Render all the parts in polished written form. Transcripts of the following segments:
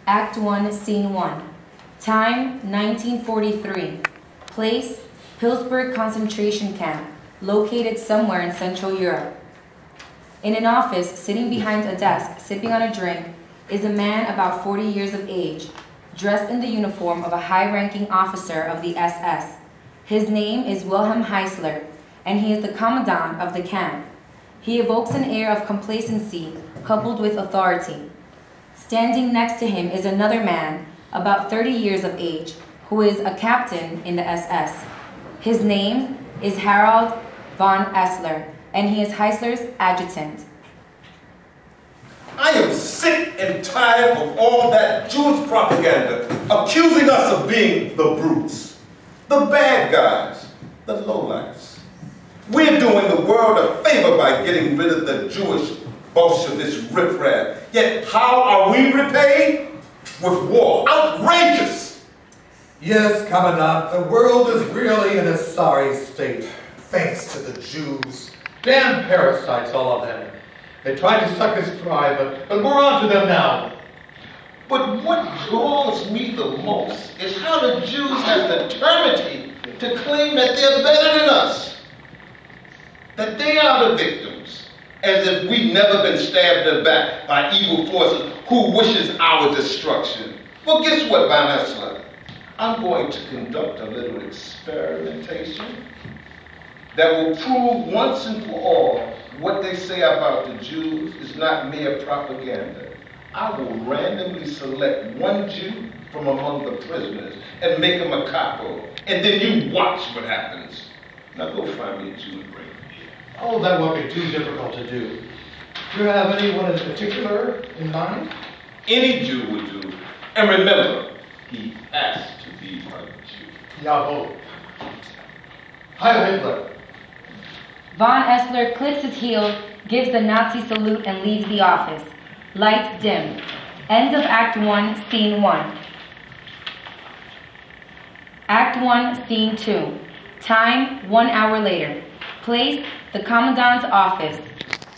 Act 1, Scene 1. Time, 1943. Place, Pillsbury concentration camp, located somewhere in Central Europe. In an office, sitting behind a desk, sipping on a drink, is a man about 40 years of age, dressed in the uniform of a high-ranking officer of the SS. His name is Wilhelm Heisler, and he is the commandant of the camp. He evokes an air of complacency coupled with authority. Standing next to him is another man, about 30 years of age, who is a captain in the SS. His name is Harald von Essler, and he is Heisler's adjutant. I am sick and tired of all that Jewish propaganda accusing us of being the brutes, the bad guys, the lowlifes. We're doing the world a favor by getting rid of the Jewish Bolshevist riffraff. Yet how are we repaid? With war. Outrageous! Yes, Commandant, the world is really in a sorry state, thanks to the Jews. Damn parasites, all of them. They tried to suck us dry, but we're on to them now. But what draws me the most is how the Jews have the temerity to claim that they're better than us. That they are the victims, as if we've never been stabbed in the back by evil forces who wishes our destruction. Well, guess what, von Essler? I'm going to conduct a little experimentation that will prove once and for all what they say about the Jews is not mere propaganda. I will randomly select one Jew from among the prisoners and make him a Kapo, and then you watch what happens. Now go find me a Jew and bring him here. Oh, that won't be too difficult to do. Do you have anyone in particular in mind? Any Jew would do. And remember, he has to be a Jew. Jawohl. Heil Hitler. Von Essler clicks his heels, gives the Nazi salute, and leaves the office. Lights dim. End of Act 1, Scene 1. Act 1, Scene 2. Time, 1 hour later. Place, the Commandant's office.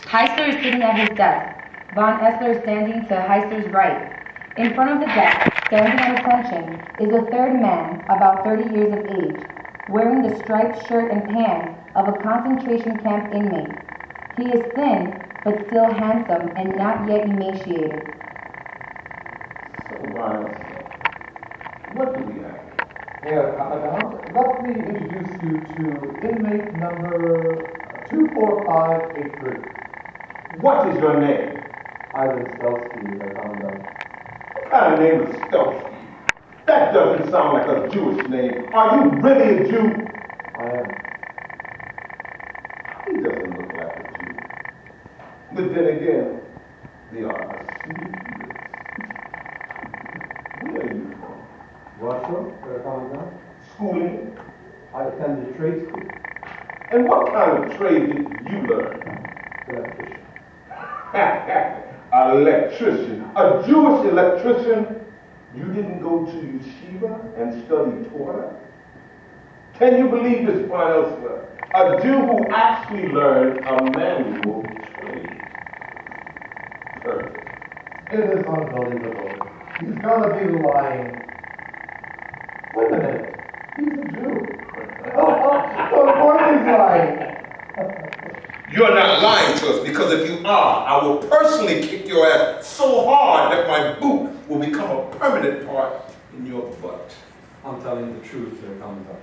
Heisler is sitting at his desk. Von Essler is standing to Heisler's right. In front of the desk, standing at attention, is a third man, about 30 years of age, wearing the striped shirt and pants of a concentration camp inmate. He is thin, but still handsome and not yet emaciated. So, what do we have? Herr Commandant, let me introduce you to inmate number 24583. What is your name? Ivan Stelsky, Herr Commandant. What kind of name is Stelsky? That doesn't sound like a Jewish name. Are you really a Jew? I am. He doesn't look like a Jew. But then again, they are a sweet. Where are you from? Russia, Herr Commandant. Schooling? I attended trade school. And what kind of trade did you learn? Electrician. Electrician. A Jewish electrician? You didn't go to yeshiva and study Torah? Can you believe this, von Essler? A Jew who actually learned a manual trade. Perfect. It is unbelievable. He's gonna be lying. Wait a minute. He's a Jew. Of course he's lying. You're not lying to us, because if you are, I will personally kick your ass so hard that my boot will become a permanent part in your butt. I'm telling the truth, Herr Commandant.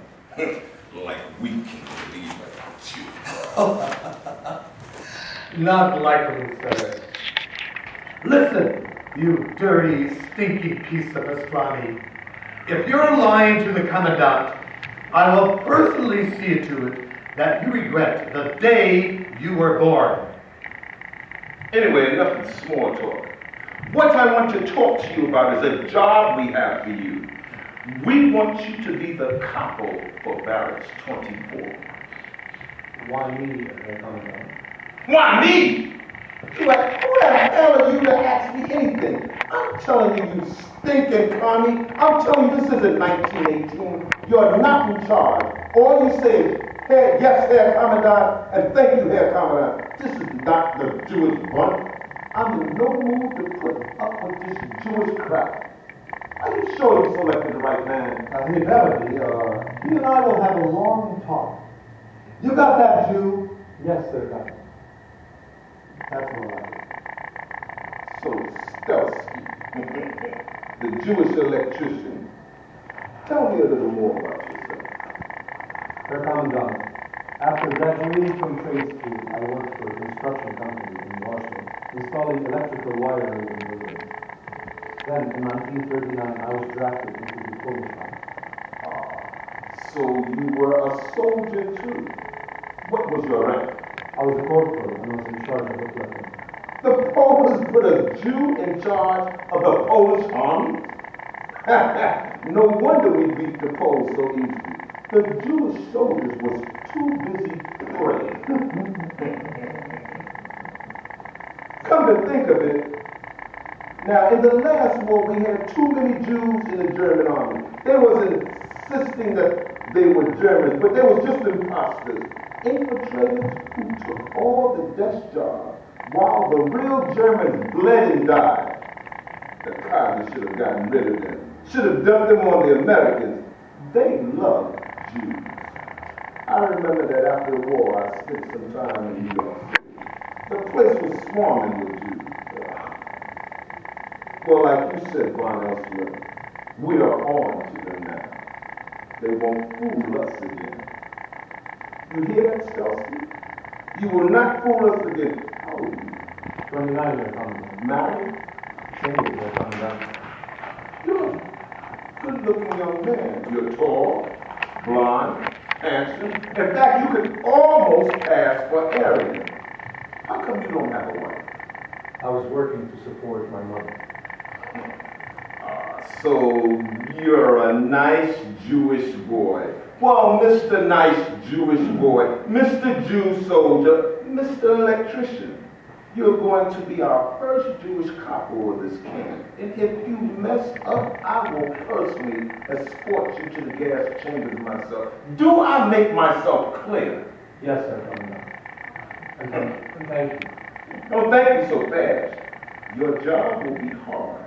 Like we can believe a Jew. Not likely, sir. Listen, you dirty, stinky piece of pastrami. If you're lying to the Commandant, I will personally see to it that you regret the day you were born. Anyway, enough of small talk. What I want to talk to you about is a job we have for you. We want you to be the Kapo for Barracks 24. Why me, Herr Commandant? Why me? Who the hell are you to ask me anything? I'm telling you, you stinking commie. I'm telling you, this isn't 1918. You're not in charge. All you say is, hey, yes, Herr Commandant, and thank you, Herr Commandant. This is not the Jewish bunch. I'm in no mood to put up with this Jewish crap. Are you sure you selected the right man? He better be. He and I will have a long talk. You got that, Jew? Yes, sir, Captain. That's all right. So, Stelsky, the Jewish electrician. Tell me a little more about yourself. Herr Commandant, after graduating from trade school, I worked for a construction company in Washington, installing electrical wiring in buildings. Then, in 1939, I was drafted into the Polish army. So you were a soldier too. What was your rank? I was a corporal and was in charge of a platoon. The Poles put a Jew in charge of the Polish army? No wonder we beat the Poles so easily. The Jewish soldiers was too busy praying. Come to think of it, now in the last war we had too many Jews in the German army. They was insisting that they were Germans, but they was just imposters. Infiltrators who took all the desk jobs while the real Germans bled and died. The Kaiser should have gotten rid of them. Should have dumped them on the Americans. They loved Jews. I remember that after the war I spent some time in New York City. The place was swarming with Jews. Well, like you said, Von Elsler, we are on to them now. They won't fool us again. You hear that, Stelsky? You will not fool us again. How old are you? 29 years, Commandant. Married? Single years, Commandant. You're a good-looking young man. You're tall, blonde, handsome. In fact, you could almost pass for Aryan. How come you don't have a wife? I was working to support my mother. So you're a nice Jewish boy. Well, Mr. Nice Jewish boy, Mr. Jew soldier, Mr. Electrician. You're going to be our first Jewish Kapo of this camp. And if you mess up, I will personally escort you to the gas chambers myself. Do I make myself clear? Yes, sir, Commandant. And thank you. Don't thank you so fast. Your job will be hard.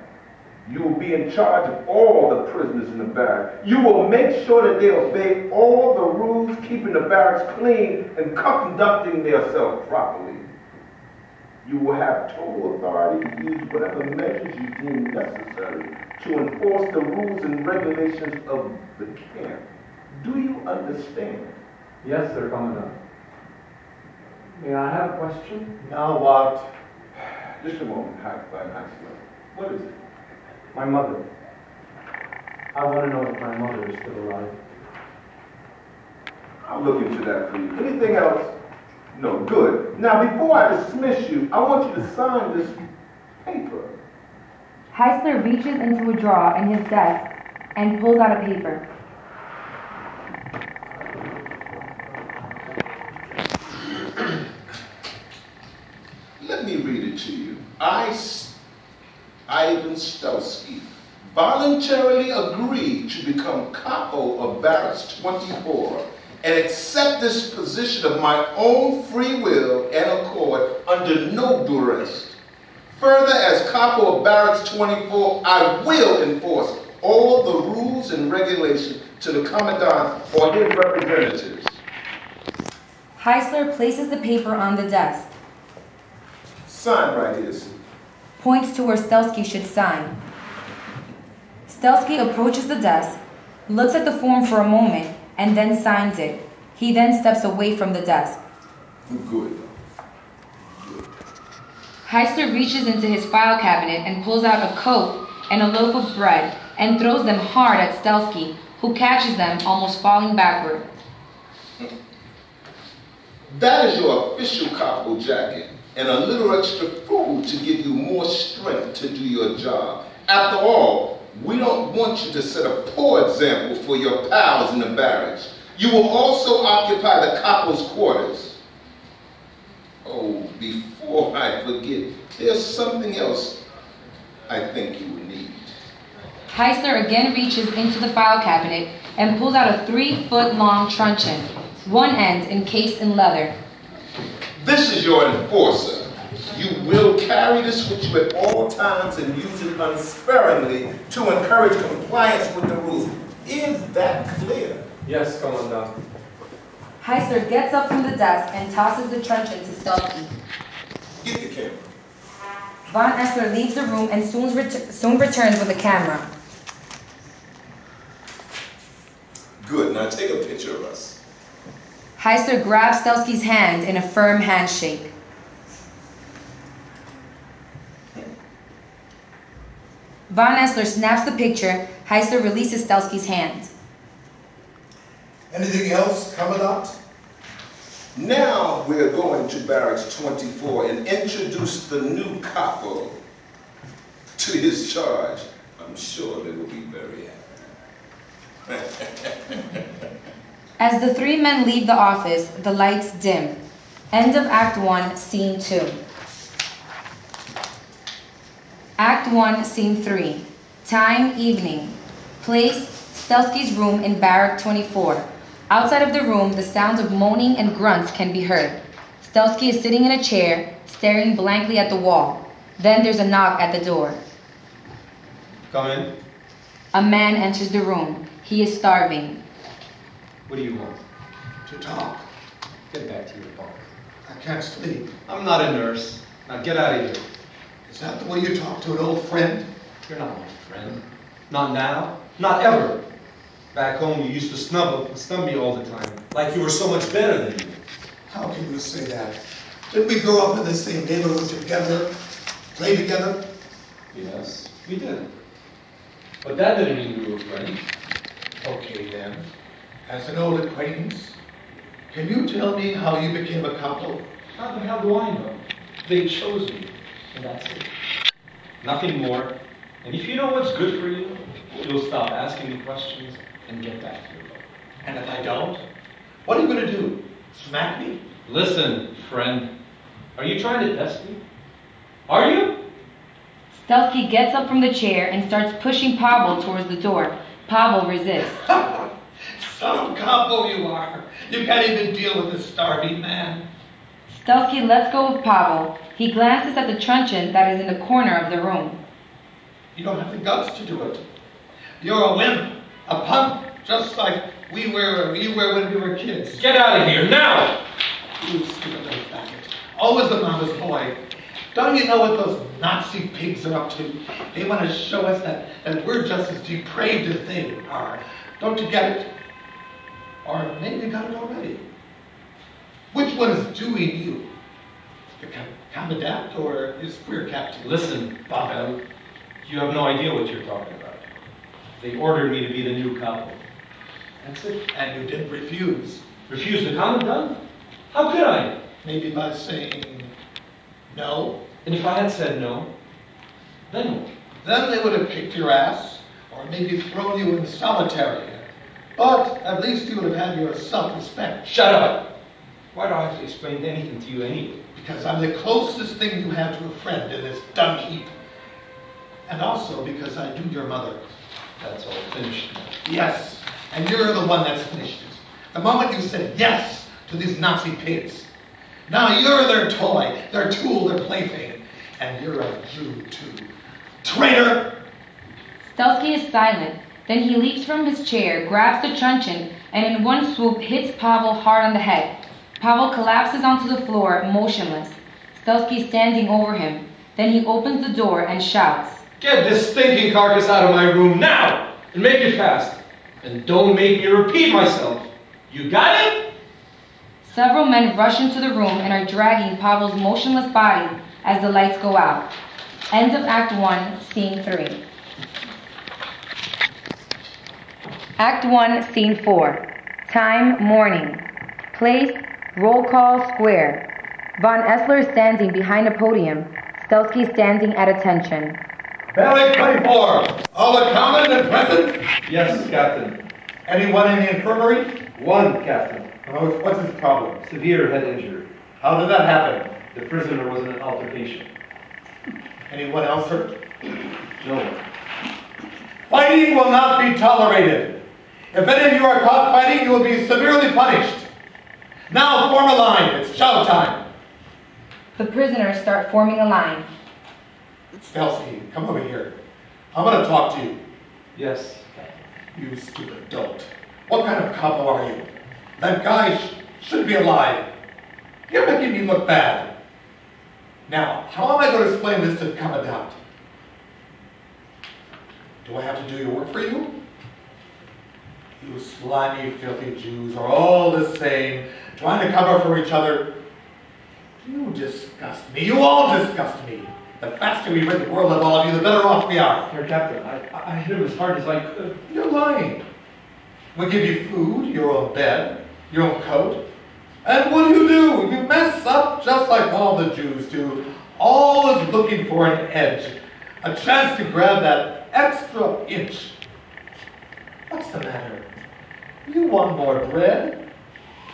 You will be in charge of all the prisoners in the barracks. You will make sure that they obey all the rules, keeping the barracks clean and conducting themselves properly. You will have total authority to use whatever measures you deem necessary to enforce the rules and regulations of the camp. Do you understand? Yes, sir, Commandant. May I have a question? Now what? Just a moment, Heisenberg. What is it? My mother. I want to know if my mother is still alive. I'll look into that for you. Anything else? No, good. Now, before I dismiss you, I want you to sign this paper. Heisler reaches into a drawer in his desk and pulls out a paper. Let me read it to you. Ivan Stelsky, voluntarily agreed to become Kapo of Barracks 24 and accept this position of my own free will and accord under no duress. Further, as Kapo of Barracks 24, I will enforce all the rules and regulations to the Commandant or his representatives. Heisler places the paper on the desk, Sign right here, sir. points to where Stelsky should sign. Stelsky approaches the desk, looks at the form for a moment, and then signs it. He then steps away from the desk. Good. Heisler reaches into his file cabinet and pulls out a coat and a loaf of bread and throws them hard at Stelsky, who catches them, almost falling backward. That is your official Kapo jacket and a little extra food to give you more strength to do your job. After all, we don't want you to set a poor example for your pals in the barracks. You will also occupy the Kapo's quarters. Oh, before I forget, there's something else I think you will need. Heisler again reaches into the file cabinet and pulls out a 3-foot-long truncheon, one end encased in leather. This is your enforcer. You will carry this with you at all times and use it unsparingly to encourage compliance with the rules. Is that clear? Yes, Commandant. Heister gets up from the desk and tosses the truncheon to Stelsky. Get the camera. Von Essler leaves the room and soon returns with a camera. Good, now take a picture of us. Heister grabs Stelsky's hand in a firm handshake. Von Essler snaps the picture. Heister releases Stelsky's hand. Anything else, Commandant? Now we're going to Barracks 24 and introduce the new Kapo to his charge. I'm sure they will be very happy. As the three men leave the office, the lights dim. End of Act 1, Scene 2. Act 1, Scene 3. Time, evening. Place, Stelsky's room in Barrack 24. Outside of the room, the sounds of moaning and grunts can be heard. Stelsky is sitting in a chair, staring blankly at the wall. Then there's a knock at the door. Come in. A man enters the room. He is starving. What do you want? To talk. Get back to your bunk. I can't sleep. I'm not a nurse. Now get out of here. Is that the way you talk to an old friend? You're not my friend. Not now. Not ever. Back home you used to snub me all the time. Like you were so much better than me. How can you say that? Didn't we grow up in the same neighborhood together? Play together? Yes, we did. But that didn't mean we were friends. Okay then. As an old acquaintance, can you tell me how you became a Kapo? How the hell do I know? They chose me. And that's it. Nothing more. And if you know what's good for you, you'll stop asking me questions and get back to your boat. And if I don't, what are you going to do? Smack me? Listen, friend. Are you trying to test me? Are you? Stelsky gets up from the chair and starts pushing Pavel towards the door. Pavel resists. Some Kapo you are. You can't even deal with a starving man. Stelsky lets go of Pavel. He glances at the truncheon that is in the corner of the room. You don't have the guts to do it. You're a wimp, a punk, just like we were when we were kids. Get out of here, now! You stupid little faggot. Always the mama's boy. Don't you know what those Nazi pigs are up to? They want to show us that we're just as depraved as they are. Don't you get it? Or maybe you got it already. Which one is doing you? The commandant or his queer captain? Listen, Pavel, you have no idea what you're talking about. They ordered me to be the new Kapo. That's it. And you didn't refuse. Refuse the commandant? How could I? Maybe by saying no. And if I had said no, then what? Then they would have kicked your ass, or maybe thrown you in solitary. But at least you would have had your self-respect. Shut up! Why do I have to explain anything to you anyway? Because I'm the closest thing you have to a friend in this dung heap. And also because I do your mother. That's all finished now. Yes, and you're the one that's finished it. The moment you said yes to these Nazi pigs. Now you're their toy, their tool, their plaything. And you're a Jew too. Traitor! Stelsky is silent. Then he leaps from his chair, grabs the truncheon, and in one swoop hits Pavel hard on the head. Pavel collapses onto the floor, motionless. Stelsky standing over him. Then he opens the door and shouts, Get this stinking carcass out of my room now! And make it fast! And don't make me repeat myself! You got it? Several men rush into the room and are dragging Pavel's motionless body as the lights go out. End of Act 1, Scene 3. Act 1, Scene 4. Time, morning. Place, roll call, square. Von Essler is standing behind a podium. Stelsky standing at attention. Barrack 24, all the common and present? Yes, Captain. Anyone in the infirmary? One, Captain. What's his problem? Severe head injury. How did that happen? The prisoner was in an altercation. Anyone else hurt? No one. Fighting will not be tolerated. If any of you are caught fighting, you will be severely punished. Now form a line. It's show time. The prisoners start forming a line. Stelsky, come over here. I want to talk to you. Yes. You stupid dolt. What kind of Kapo are you? That guy should be alive. You're making me look bad. Now, how am I going to explain this to the Commandant? Do I have to do your work for you? You slimy, filthy Jews are all the same, trying to cover for each other. You disgust me. You all disgust me. The faster we rid the world of all of you, the better off we are. Herr Captain, I hit him as hard as I could. You're lying. We give you food, your own bed, your own coat. And what do? You mess up just like all the Jews do, always looking for an edge, a chance to grab that extra inch. What's the matter? You want more bread?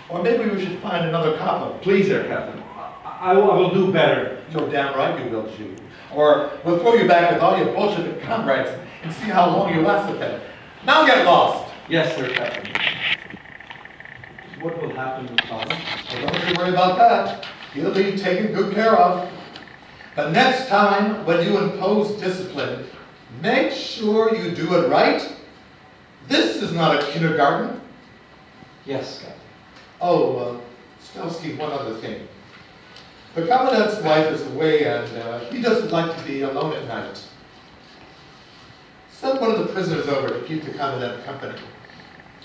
Or maybe we should find another Kapo. Please, Herr Captain. I will do better. You're damn right you will, Jew. Or we'll throw you back with all your Bolshevik comrades and see how long you last with them. Now get lost! Yes, Herr Captain. What will happen with Father? Well, don't you worry about that. He'll be taken good care of. But next time, when you impose discipline, make sure you do it right. This is not a kindergarten. Yes, Captain. Oh, Stelsky, one other thing. The Commandant's wife is away and he doesn't like to be alone at night. Send one of the prisoners over to keep the Commandant company.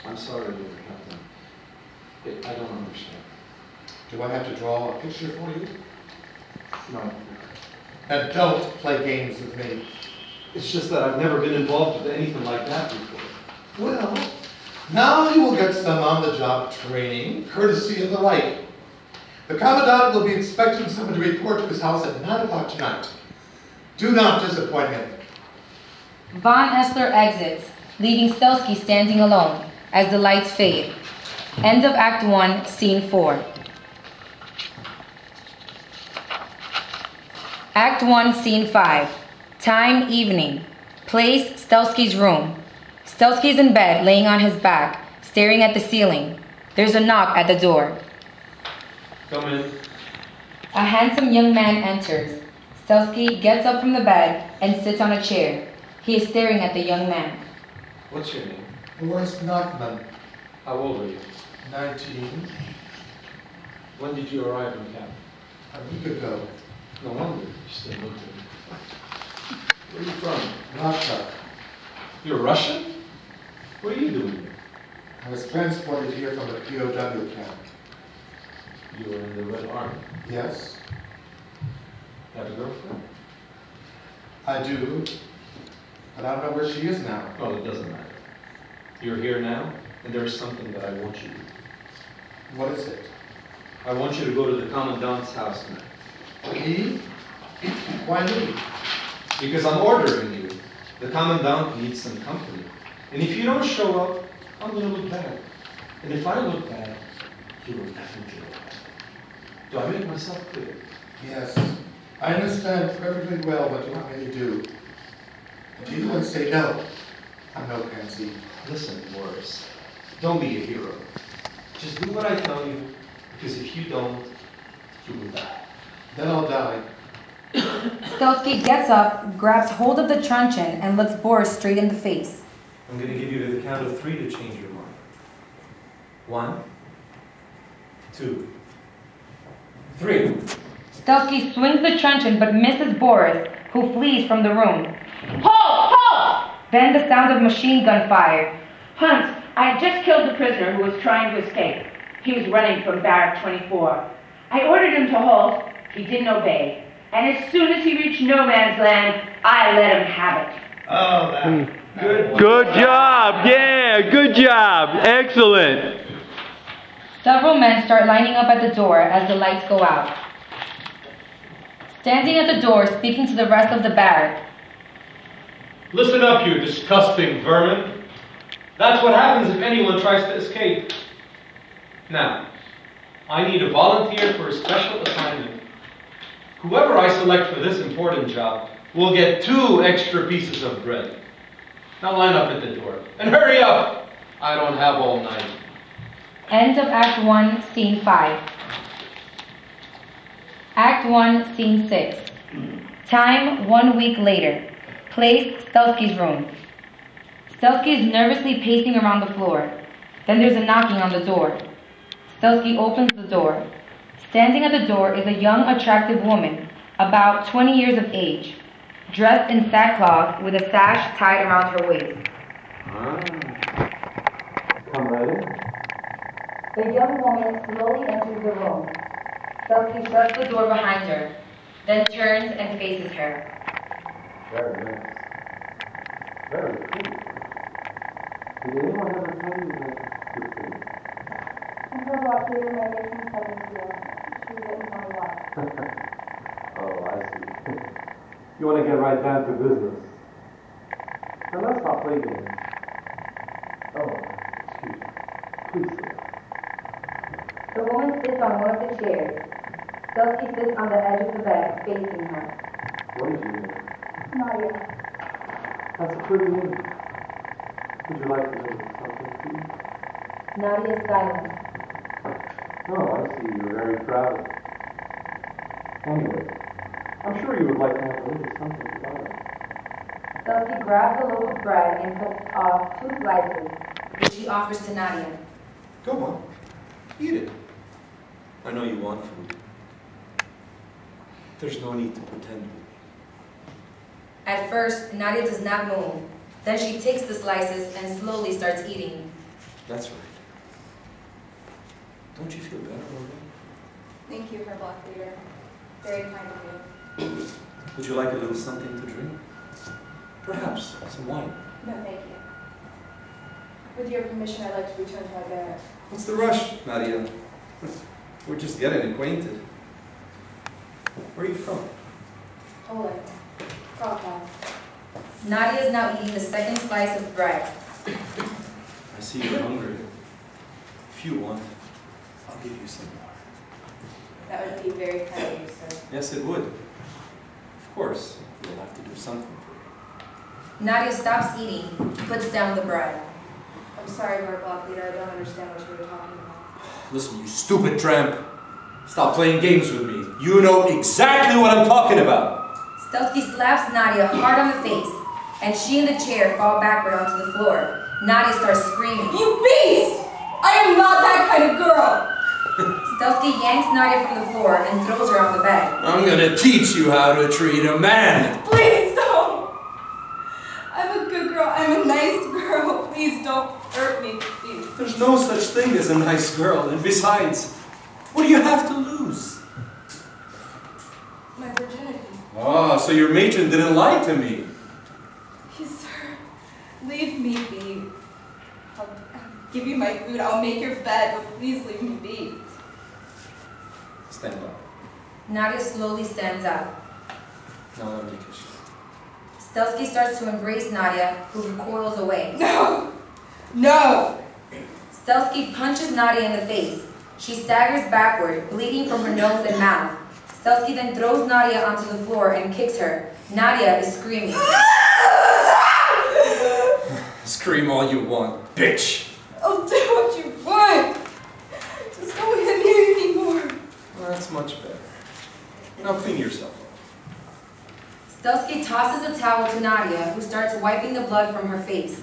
I'm sorry, Lord Captain. I don't understand. Do I have to draw a picture for you? No. And don't play games with me. It's just that I've never been involved with anything like that before. Well, now you will get some on-the-job training, courtesy of the Reich. The Commandant will be expecting someone to report to his house at 9 o'clock tonight. Do not disappoint him. Von Essler exits, leaving Stelsky standing alone as the lights fade. End of Act 1, Scene 4. Act 1, Scene 5. Time, evening. Place, Stelsky's room. Stelsky's in bed, laying on his back, staring at the ceiling. There's a knock at the door. Come in. A handsome young man enters. Stelsky gets up from the bed and sits on a chair. He is staring at the young man. What's your name? Weiss Nachman, How old are you? 19, When did you arrive in camp? a week ago. No wonder you still look at me. Where are you from? Russia. You're Russian? What are you doing here? I was transported here from the POW camp. You were in the Red Army. Yes, You have a girlfriend? I do. But I don't know where she is now. Well, it doesn't matter. You're here now, and there is something that I want you to do. What is it? I want you to go to the Commandant's house now. Me? Why me? Because I'm ordering you. The Commandant needs some company. And if you don't show up, I'm going to look bad. And if I look bad, you will definitely look bad. Do I make myself clear? Yes, I understand perfectly well what you want me to do. If you don't say no, I'm no pansy. Listen, Boris. Don't be a hero. Just do what I tell you, because if you don't, you will die. Then I'll die. Stelsky gets up, grabs hold of the truncheon, and looks Boris straight in the face. I'm going to give you the count of 3 to change your mind. 1, 2, 3. Stelsky swings the truncheon but misses Boris, who flees from the room. Halt! Halt! Then the sound of machine gun fire. Hunt, I had just killed the prisoner who was trying to escape. He was running from Barrack 24. I ordered him to halt. He didn't obey. And as soon as he reached no man's land, I let him have it. Oh, that. Good job. Yeah, good job. Excellent. Several men start lining up at the door as the lights go out. Standing at the door, speaking to the rest of the barrack. Listen up, you disgusting vermin. That's what happens if anyone tries to escape. Now, I need a volunteer for a special assignment. Whoever I select for this important job will get 2 extra pieces of bread. Now line up at the door. And hurry up! I don't have all night. End of Act 1, Scene 5. Act 1, Scene 6. Time 1 week later. Place, Stelsky's room. Stelsky is nervously pacing around the floor. Then there's a knocking on the door. Stelsky opens the door. Standing at the door is a young, attractive woman, about 20 years of age, dressed in sackcloth with a sash tied around her waist. Come right in. The young woman slowly enters the room. Stelsky shuts the door behind her, then turns and faces her. Very nice. Very cool. Did anyone ever tell you that you're pretty? I heard about Peter making something here. She didn't tell me what. Oh, I see. You want to get right down to business. Now let's not play games. Oh, excuse me. Please sit down. The woman sits on one of the chairs. Stelsky sits on the edge of the bed, facing her. What is your name? Nadia. That's a pretty name. Would you like to know something, please? Nadia is silent. Oh, I see. You're very proud. Anyway, I'm sure you would like to have a little something about it. Stelsky grabs a loaf of bread and cuts off 2 slices, which he offers to Nadia. Go on. Eat it. I know you want food. There's no need to pretend with me. At first, Nadia does not move. Then she takes the slices and slowly starts eating. That's right. Don't you feel better already? Thank you, her block leader. Very kind of you. Would you like a little something to drink? Perhaps some wine. No, thank you. With your permission, I'd like to return to my barracks. What's the rush, Nadia? We're just getting acquainted. Where are you from? Poland. Krakow. Nadia is now eating the second slice of bread. I see you're hungry. If you want, I'll give you some more. That would be very kind of you, sir. Yes, it would. Of course, we'll have to do something for you. Nadia stops eating, puts down the bread. I'm sorry, Lord Block Leader, I don't understand what you were talking about. Listen, you stupid tramp. Stop playing games with me. You know exactly what I'm talking about. Stelsky slaps Nadia hard on the face, and she and the chair fall backward onto the floor. Nadia starts screaming. You beast! I am not that kind of girl! Stelsky yanks Nadia from the floor and throws her on the bed. I'm gonna teach you how to treat a man. Please don't! I'm a good girl, I'm a nice girl. Please don't hurt me, please. There's no such thing as a nice girl, and besides, what do you have to lose? My virginity. Oh, so your matron didn't lie to me. Please, sir, leave me be. I'll give you my food, I'll make your bed, but please leave me be. Stand up. Nadia slowly stands up. Now let me take a shot. Stelsky starts to embrace Nadia, who recoils away. No! No! Stelsky punches Nadia in the face. She staggers backward, bleeding from her nose and mouth. Stelsky then throws Nadia onto the floor and kicks her. Nadia is screaming. Scream all you want, bitch! I'll do what you want! Just don't hit me anymore. Well, that's much better. Now clean yourself up. Stelsky tosses a towel to Nadia, who starts wiping the blood from her face.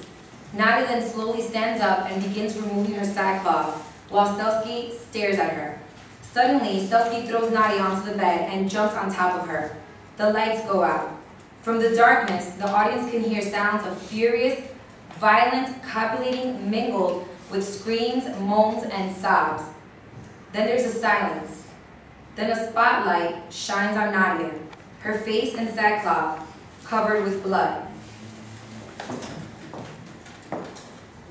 Nadia then slowly stands up and begins removing her sackcloth, while Stelsky stares at her. Suddenly, Stelsky throws Nadia onto the bed and jumps on top of her. The lights go out. From the darkness, the audience can hear sounds of furious, violent copulating mingled with screams, moans, and sobs. Then there's a silence. Then a spotlight shines on Nadia, her face in sackcloth, covered with blood.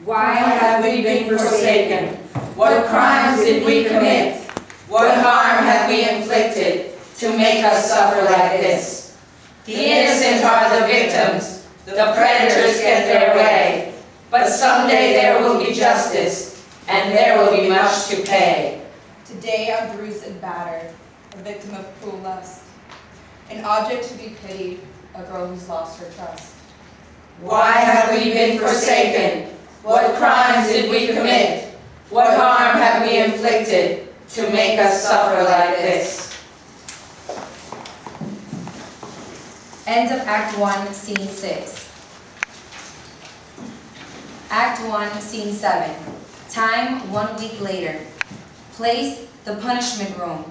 Why have we been forsaken? What crimes did we commit? What harm have we inflicted to make us suffer like this? The innocent are the victims. The predators get their way. But someday there will be justice, and there will be much to pay. Today I'm bruised and battered, a victim of cruel lust. An object to be pitied, a girl who's lost her trust. Why have we been forsaken? What crimes did we commit? What harm have we inflicted to make us suffer like this? End of Act 1, Scene 6. Act 1, Scene 7. Time, 1 week later. Place, the punishment room.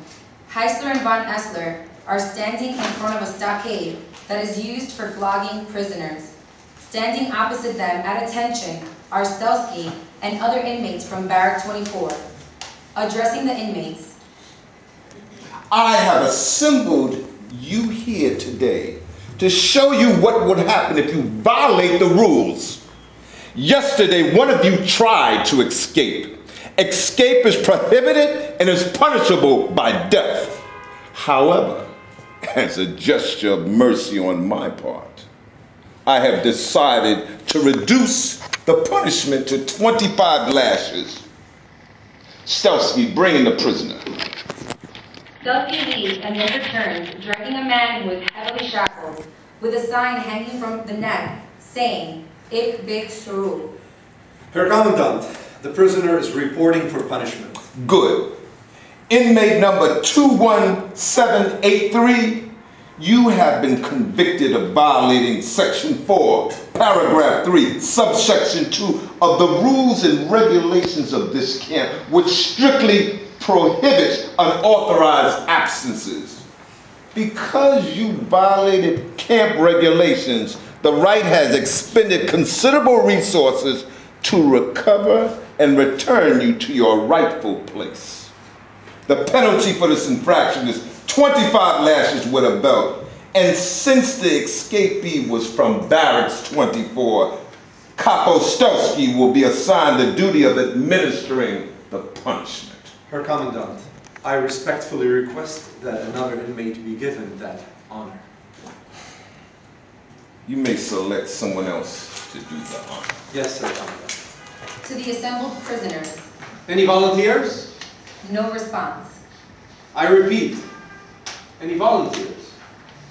Heisler and Von Essler are standing in front of a stockade that is used for flogging prisoners. Standing opposite them at attention are Stelsky and other inmates from Barrack 24. Addressing the inmates. I have assembled you here today to show you what would happen if you violate the rules. Yesterday, one of you tried to escape. Escape is prohibited and is punishable by death. However, as a gesture of mercy on my part, I have decided to reduce the punishment to 25 lashes. Stelsky, bring in the prisoner. Stelsky leaves and then returns, dragging a man who is heavily shackled, with a sign hanging from the neck, saying, Ich bin Sru. Herr Commandant, the prisoner is reporting for punishment. Good. Inmate number 21783, you have been convicted of violating Section 4, Paragraph 3, Subsection 2 of the rules and regulations of this camp, which strictly prohibits unauthorized absences. Because you violated camp regulations, the right has expended considerable resources to recover and return you to your rightful place. The penalty for this infraction is 25 lashes with a belt, and since the escapee was from Barracks 24, Kapo Stelsky will be assigned the duty of administering the punishment. Herr Commandant, I respectfully request that another inmate be given that honor. You may select someone else to do the honor. Yes, Sir Commandant. To the assembled prisoners. Any volunteers? No response. I repeat, any volunteers?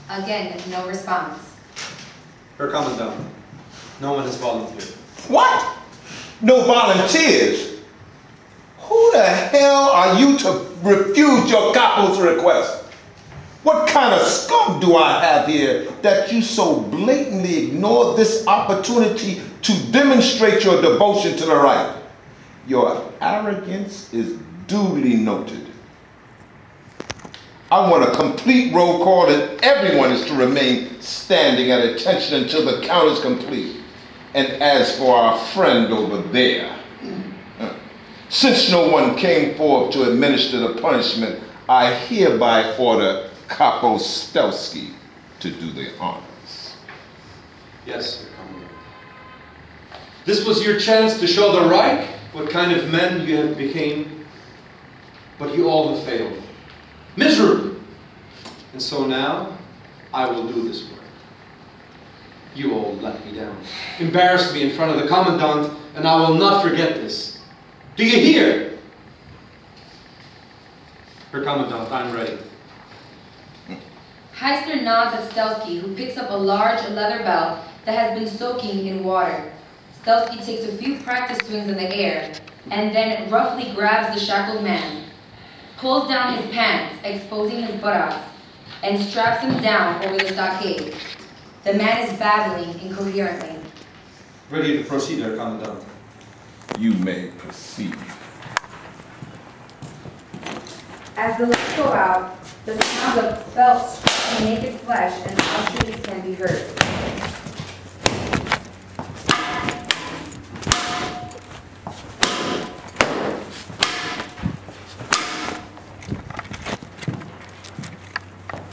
Again, no response. Herr Commandant, no one has volunteered. What? No volunteers? Who the hell are you to refuse your capo's request? What kind of scum do I have here that you so blatantly ignore this opportunity to demonstrate your devotion to the right? Your arrogance is duly noted. I want a complete roll call, and everyone is to remain standing at attention until the count is complete. And as for our friend over there, since no one came forth to administer the punishment, I hereby order Kapo Stelsky to do the honors. Yes, Sir Commandant. This was your chance to show the Reich what kind of men you have become, but you all have failed. Miserably. And so now, I will do this work. You all let me down, embarrassed me in front of the Commandant, and I will not forget this. Do you hear? Herr Commandant, I'm ready. Heisler nods at Stelsky, who picks up a large leather belt that has been soaking in water. Stelsky takes a few practice swings in the air, and then roughly grabs the shackled man, pulls down his pants, exposing his buttocks, and straps him down over the stockade. The man is babbling incoherently. Ready to proceed, Herr Commandant. You may proceed. As the lights go out, the sound of belts striking naked flesh and loud shrieks can be heard.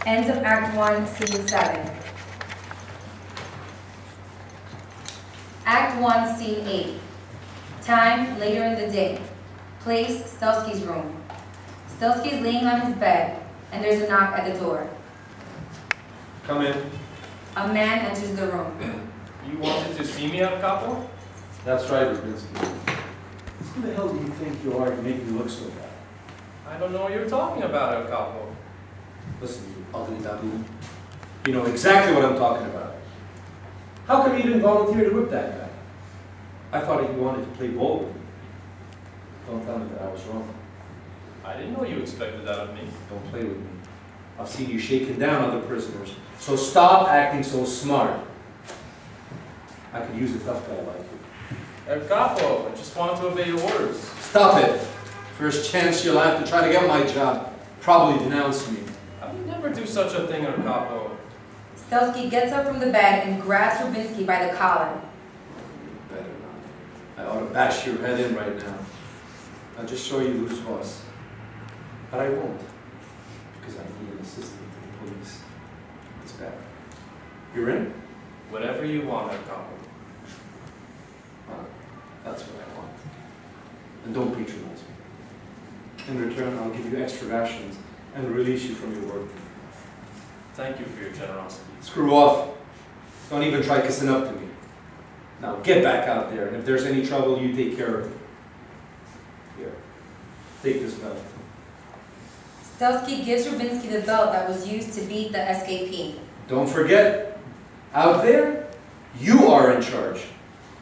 End of Act 1, Scene 7. Act 1, Scene 8. Time, later in the day. Place, Stelsky's room. Stelsky is laying on his bed, and there's a knock at the door. Come in. A man enters the room. You wanted to see me at Kapo? That's right, Rubinsky. Who the hell do you think you are to make me look so bad? I don't know what you're talking about, El Capo. Listen, you ugly baboon. You know exactly what I'm talking about. How come you didn't volunteer to whip that guy? I thought you wanted to play ball with me. Don't tell me that I was wrong. I didn't know you expected that of me. Don't play with me. I've seen you shaking down other prisoners, so stop acting so smart. I could use a tough guy like you. El Capo, I just wanted to obey your orders. Stop it. First chance you'll have to try to get my job. Probably denounce me. I would never do such a thing, El Capo. Stelsky gets up from the bed and grabs Rubinsky by the collar. Better not. I ought to bash your head in right now. I'll just show you who's boss. But I won't, because I need an assistant to the police. It's bad. You're in? Whatever you want, El Capo. Well, that's what I want. And don't patronize me. In return, I'll give you extra rations and release you from your work. Thank you for your generosity. Screw off. Don't even try kissing up to me. Now get back out there, and if there's any trouble, you take care of it. Here, take this belt. Stelsky gives Rubinsky the belt that was used to beat the escapee. Don't forget, out there, you are in charge.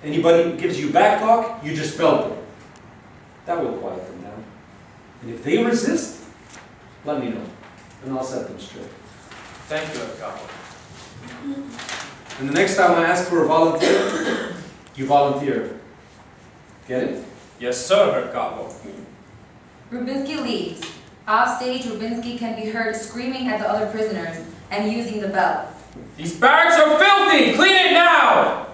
Anybody who gives you back talk, you just belt them. That will quiet them down. And if they resist, let me know, and I'll set them straight. Thank you, El Capo. And the next time I ask for a volunteer, you volunteer. Get it? Yes, sir, El Capo. Rubinsky leaves. Off stage, Rubinsky can be heard screaming at the other prisoners and using the belt. These barracks are filthy! Clean it now!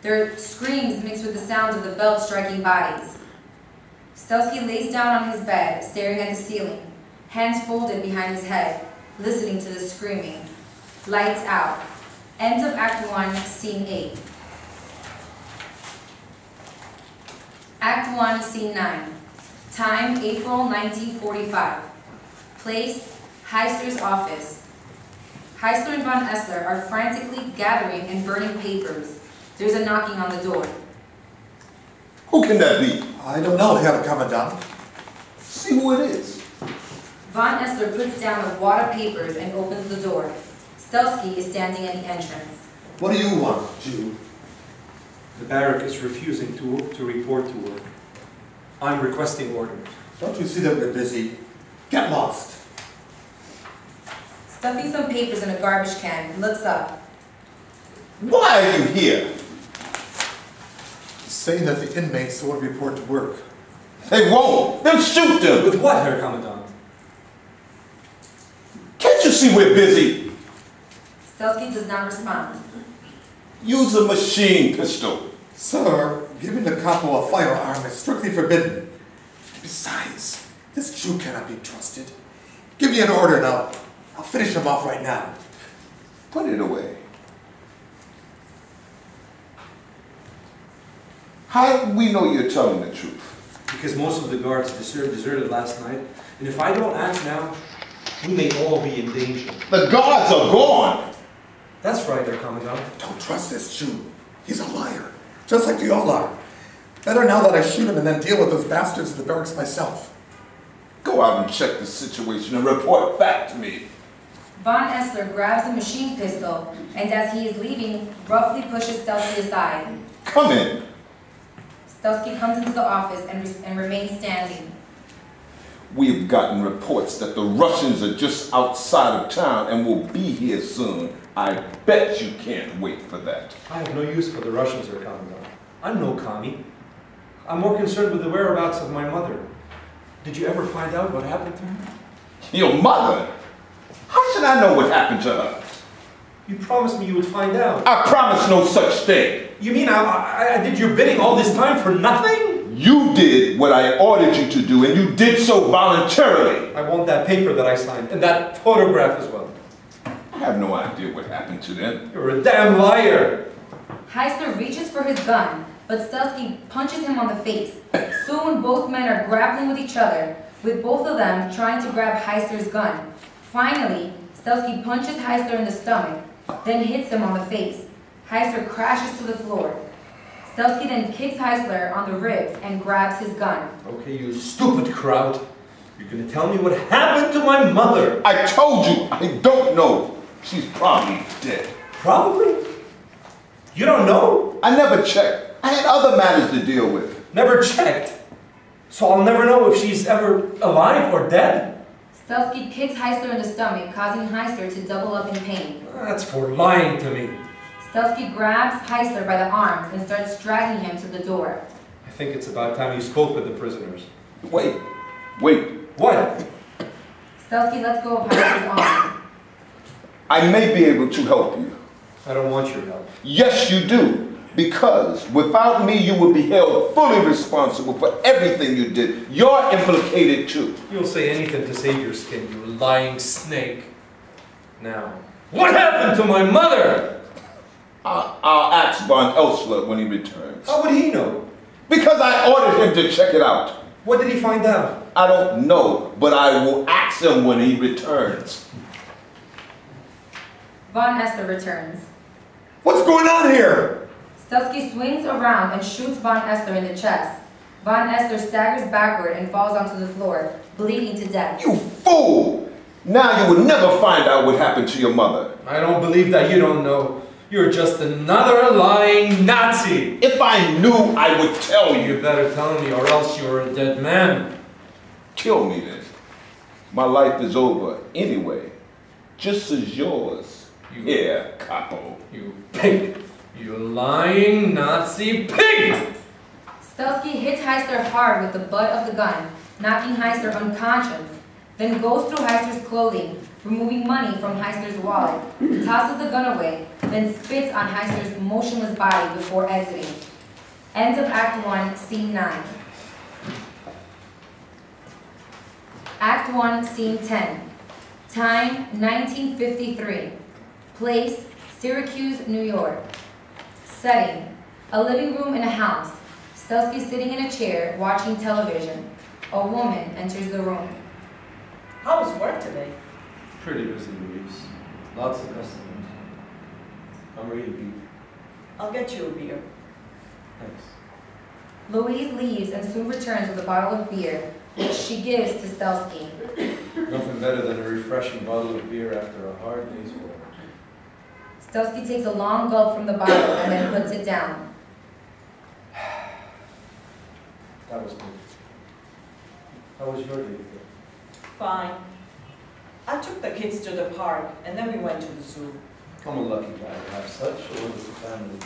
Their screams mix with the sounds of the belt striking bodies. Stelsky lays down on his bed, staring at the ceiling, hands folded behind his head, listening to the screaming. Lights out. End of Act 1, Scene 8. Act 1, Scene 9. Time, April 1945. Place, Heister's office. Heister and von Essler are frantically gathering and burning papers. There's a knocking on the door. Who can that be? I don't know, Herr Commandant. See who it is. Von Essler puts down the wad of papers and opens the door. Stelsky is standing at the entrance. What do you want, Jew? The barrack is refusing to report to work. I'm requesting orders. Don't you see that we're busy? Get lost. Stuffing some papers in a garbage can, he looks up. Why are you here? Saying that the inmates won't report to work. They won't. They'll shoot them. With what, Herr Commandant? Can't you see we're busy? Stelsky does not respond. Use a machine pistol. Sir, giving the capo a firearm is strictly forbidden. Besides, this Jew cannot be trusted. Give me an order and I'll finish him off right now. Put it away. How do we know you're telling the truth? Because most of the guards deserted last night, and if I don't act now, we may all be in danger. The guards are gone. That's right, Herr Commandant. Don't trust this Jew. He's a liar, just like we all are. Better now that I shoot him and then deal with those bastards in the barracks myself. Go out and check the situation and report back to me. Von Essler grabs the machine pistol and as he is leaving, roughly pushes Stelsky aside. Come in. Stelsky comes into the office and remains standing. We've gotten reports that the Russians are just outside of town and will be here soon. I bet you can't wait for that. I have no use for the Russians, Herr Commandant. I'm no commie. I'm more concerned with the whereabouts of my mother. Did you ever find out what happened to her? Your mother? How should I know what happened to her? You promised me you would find out. I promised no such thing. You mean I did your bidding all this time for nothing? You did what I ordered you to do, and you did so voluntarily. I want that paper that I signed, and that photograph as well. I have no idea what happened to them. You're a damn liar. Heister reaches for his gun, but Stelsky punches him on the face. Soon both men are grappling with each other, with both of them trying to grab Heister's gun. Finally, Stelsky punches Heister in the stomach, then hits him on the face. Heister crashes to the floor. Stelsky then kicks Heister on the ribs and grabs his gun. Okay, you stupid crowd. You're gonna tell me what happened to my mother. I told you, I don't know. She's probably dead. Probably? You don't know? I never checked. I had other matters to deal with. Never checked. So I'll never know if she's ever alive or dead? Stelsky kicks Heisler in the stomach, causing Heisler to double up in pain. That's for lying to me. Stelsky grabs Heisler by the arms and starts dragging him to the door. I think it's about time you spoke with the prisoners. Wait. What? Stelsky lets go of Heisler's arm. I may be able to help you. I don't want your help. Yes, you do. Because without me, you would be held fully responsible for everything you did. You're implicated too. You'll say anything to save your skin, you lying snake. Now, what happened to my mother? I'll ask Von Elsler when he returns. How would he know? Because I ordered him to check it out. What did he find out? I don't know, but I will ask him when he returns. Von Esther returns. What's going on here? Stelsky swings around and shoots Von Esther in the chest. Von Esther staggers backward and falls onto the floor, bleeding to death. You fool! Now you would never find out what happened to your mother. I don't believe that you don't know. You're just another lying Nazi. If I knew, I would tell you. You better tell me or else you're a dead man. Kill me then. My life is over anyway. Just as yours. Here, Kapo. You pig. You lying Nazi pig! Stelsky hits Heisler hard with the butt of the gun, knocking Heisler unconscious, then goes through Heisler's clothing, removing money from Heisler's wallet, tosses the gun away, then spits on Heisler's motionless body before exiting. End of Act 1, Scene 9. Act 1, Scene 10. Time, 1953. Place, Syracuse, New York. Setting, a living room in a house. Stelsky sitting in a chair, watching television. A woman enters the room. How was work today? Pretty busy, Louise. Lots of customers. I'm really beat. I'll get you a beer. Thanks. Louise leaves and soon returns with a bottle of beer, which she gives to Stelsky. Nothing better than a refreshing bottle of beer after a hard day's work. Stelsky takes a long gulp from the bottle and then puts it down. That was good. How was your day today? Fine. I took the kids to the park and then we went to the zoo. I'm a lucky guy to have such a wonderful family.